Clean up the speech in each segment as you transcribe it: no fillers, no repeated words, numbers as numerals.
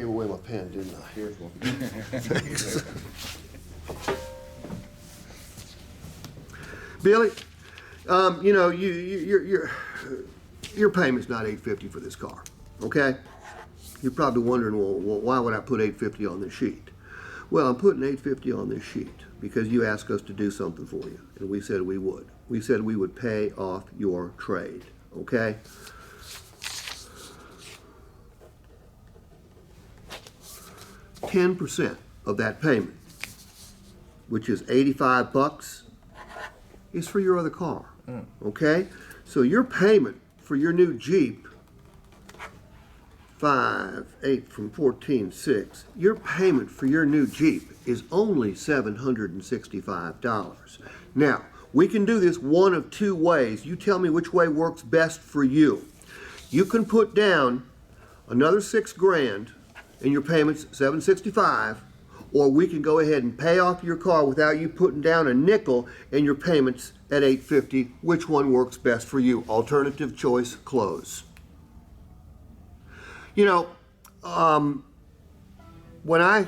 gave away my pen, didn't I? Here's one. Thanks. Billy, you know, your payment's not $850 for this car, okay? You're probably wondering, well, why would I put $850 on this sheet? Well, I'm putting $850 on this sheet because you asked us to do something for you, and we said we would. We said we would pay off your trade, okay? $10% of that payment, which is $85, is for your other car, okay? So your payment for your new Jeep, 5, 8 from 14, 6, your payment for your new Jeep is only $765. Now, we can do this one of two ways. You tell me which way works best for you. You can put down another $6,000 and your payment's $765, or we can go ahead and pay off your car without you putting down a nickel and your payments at $850. Which one works best for you? Alternative choice, close. You know, when I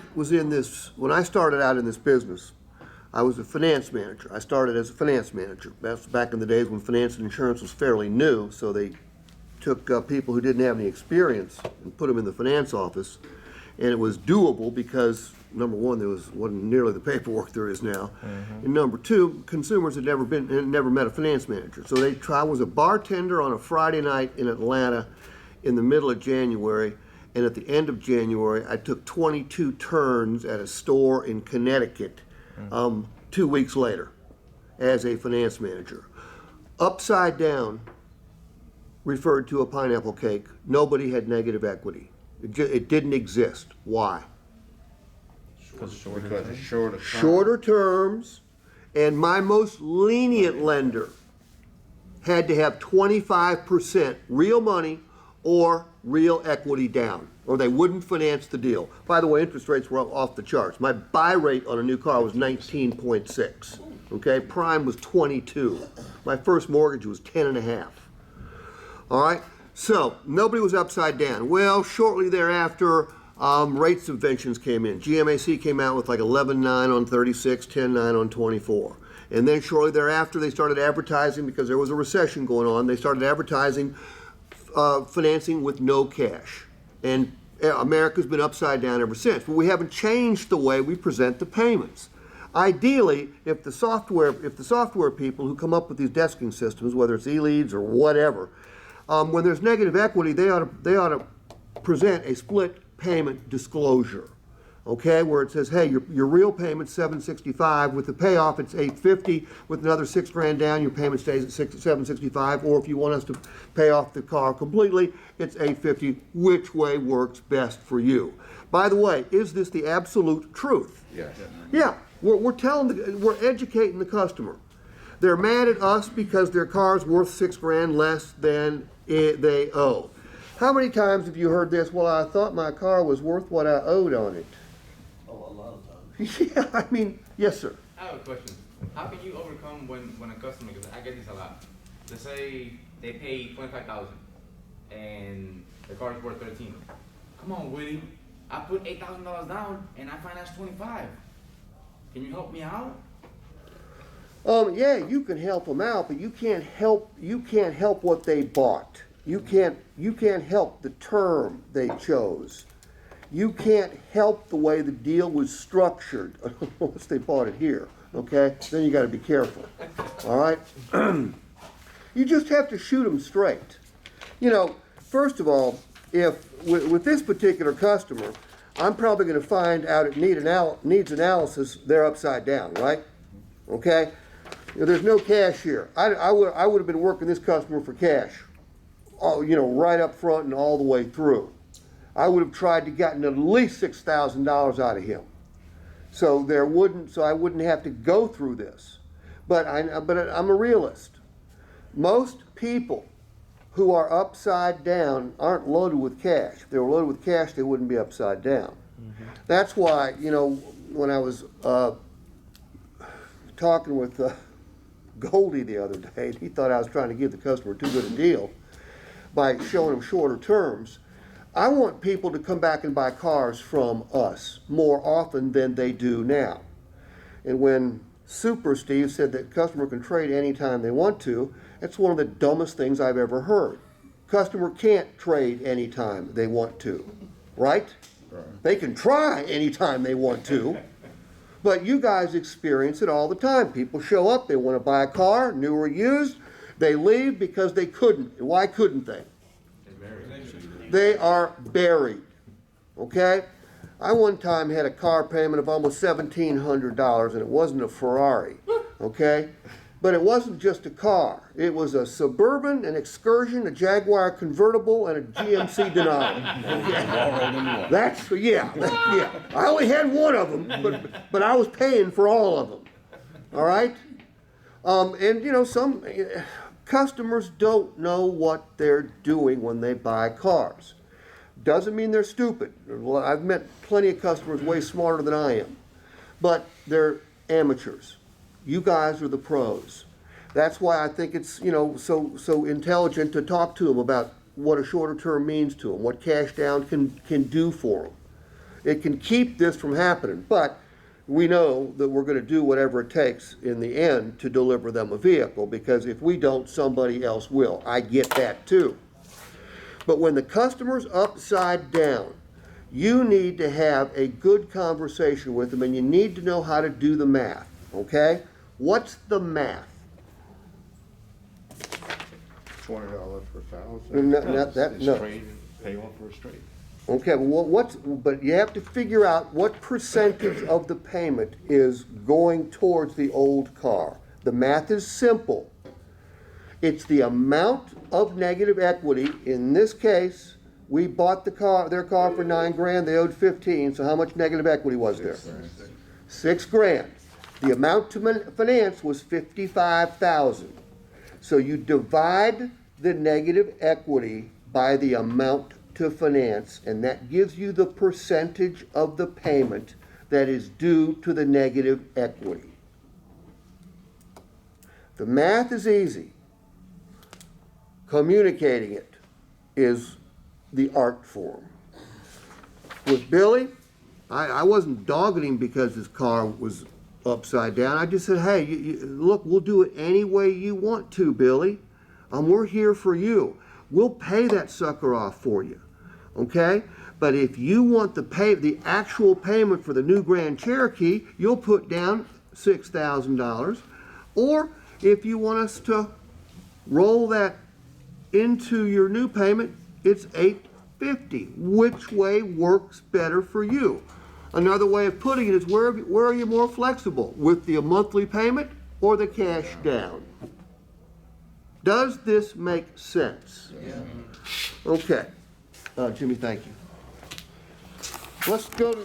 started out in this business, I was a finance manager. I started as a finance manager. That's back in the days when finance and insurance was fairly new, so they took people who didn't have any experience and put them in the finance office, and it was doable because, number one, there wasn't nearly the paperwork there is now, and number two, consumers had never met a finance manager. So I was a bartender on a Friday night in Atlanta in the middle of January, and at the end of January, I took 22 turns at a store in Connecticut 2 weeks later as a finance manager. Upside down referred to a pineapple cake. Nobody had negative equity. It didn't exist. Why? Because shorter Shorter terms, and my most lenient lender had to have 25% real money or real equity down, or they wouldn't finance the deal. By the way, interest rates were off the charts. My buy rate on a new car was 19.6. Okay, prime was 22. My first mortgage was 10.5. All right, so nobody was upside down. Well, shortly thereafter, rate subventions came in. GMAC came out with like 11.9 on 36, 10.9 on 24. And then shortly thereafter, they started advertising, because there was a recession going on, they started advertising financing with no cash. And America's been upside down ever since. But we haven't changed the way we present the payments. Ideally, if the software people who come up with these desking systems, whether it's eLeads or whatever, when there's negative equity, they ought to present a split payment disclosure, okay, where it says, hey, your real payment's $765, with the payoff it's $850, with another $6,000 down, your payment stays at $765, or if you want us to pay off the car completely, it's $850. Which way works best for you? By the way, is this the absolute truth? Yes. Yeah, we're educating the customer. They're mad at us because their car's worth $6,000 less than they owe. How many times have you heard this? Well, I thought my car was worth what I owed on it. Oh, a lot of times. Yeah, I mean, yes, sir. I have a question. How can you overcome when a customer, because I get this a lot, let's say they pay $25,000 and the car is worth $13,000. Come on, Woody, I put $8,000 down and I finance $25,000. Can you help me out? Yeah, you can help them out, but you can't help what they bought. You can't help the term they chose. You can't help the way the deal was structured unless they bought it here, okay? Then you got to be careful, all right? You just have to shoot them straight. You know, first of all, if with this particular customer, I'm probably going to find out it needs analysis, they're upside down, right? Okay? You know, there's no cash here. I would have been working this customer for cash, you know, right up front and all the way through. I would have tried to gotten at least $6,000 out of him, so I wouldn't have to go through this. But I'm a realist. Most people who are upside down aren't loaded with cash. If they were loaded with cash, they wouldn't be upside down. Mm-hmm. That's why, you know, when I was talking with Goldie the other day, he thought I was trying to give the customer too good a deal by showing him shorter terms. I want people to come back and buy cars from us more often than they do now. And when Super Steve said that customer can trade anytime they want to, it's one of the dumbest things I've ever heard. Customer can't trade anytime they want to, right? They can try anytime they want to, but you guys experience it all the time. People show up, they want to buy a car, new or used, they leave because they couldn't. Why couldn't they? They are buried, okay? I one time had a car payment of almost $1,700, and it wasn't a Ferrari, okay? But it wasn't just a car. It was a Suburban, an Excursion, a Jaguar convertible, and a GMC Denali. Okay? That's, yeah. I only had one of them, but I was paying for all of them, all right? And, you know, some customers don't know what they're doing when they buy cars. Doesn't mean they're stupid. Well, I've met plenty of customers way smarter than I am, but they're amateurs. You guys are the pros. That's why I think it's, you know, so intelligent to talk to them about what a shorter term means to them, what cash down can do for them. It can keep this from happening, but we know that we're going to do whatever it takes in the end to deliver them a vehicle, because if we don't, somebody else will. I get that too. But when the customer's upside down, you need to have a good conversation with them, and you need to know how to do the math, okay? What's the math? $20 per thousand. No. Straight, pay one for a straight. Okay, well, but you have to figure out what percentage of the payment is going towards the old car. The math is simple. It's the amount of negative equity. In this case, we bought their car for $9,000. They owed 15. So how much negative equity was there? $6,000. The amount to finance was $55,000. So you divide the negative equity by the amount to finance, and that gives you the percentage of the payment that is due to the negative equity. The math is easy. Communicating it is the art form. With Billy, I wasn't dogging him because his car was upside down. I just said, hey, look, we'll do it any way you want to, Billy. We're here for you. We'll pay that sucker off for you, okay? But if you want the actual payment for the new Grand Cherokee, you'll put down $6,000. Or if you want us to roll that into your new payment, it's $850. Which way works better for you? Another way of putting it is, where are you more flexible, with the monthly payment or the cash down? Does this make sense? Yeah. Okay. Jimmy, thank you. Let's go to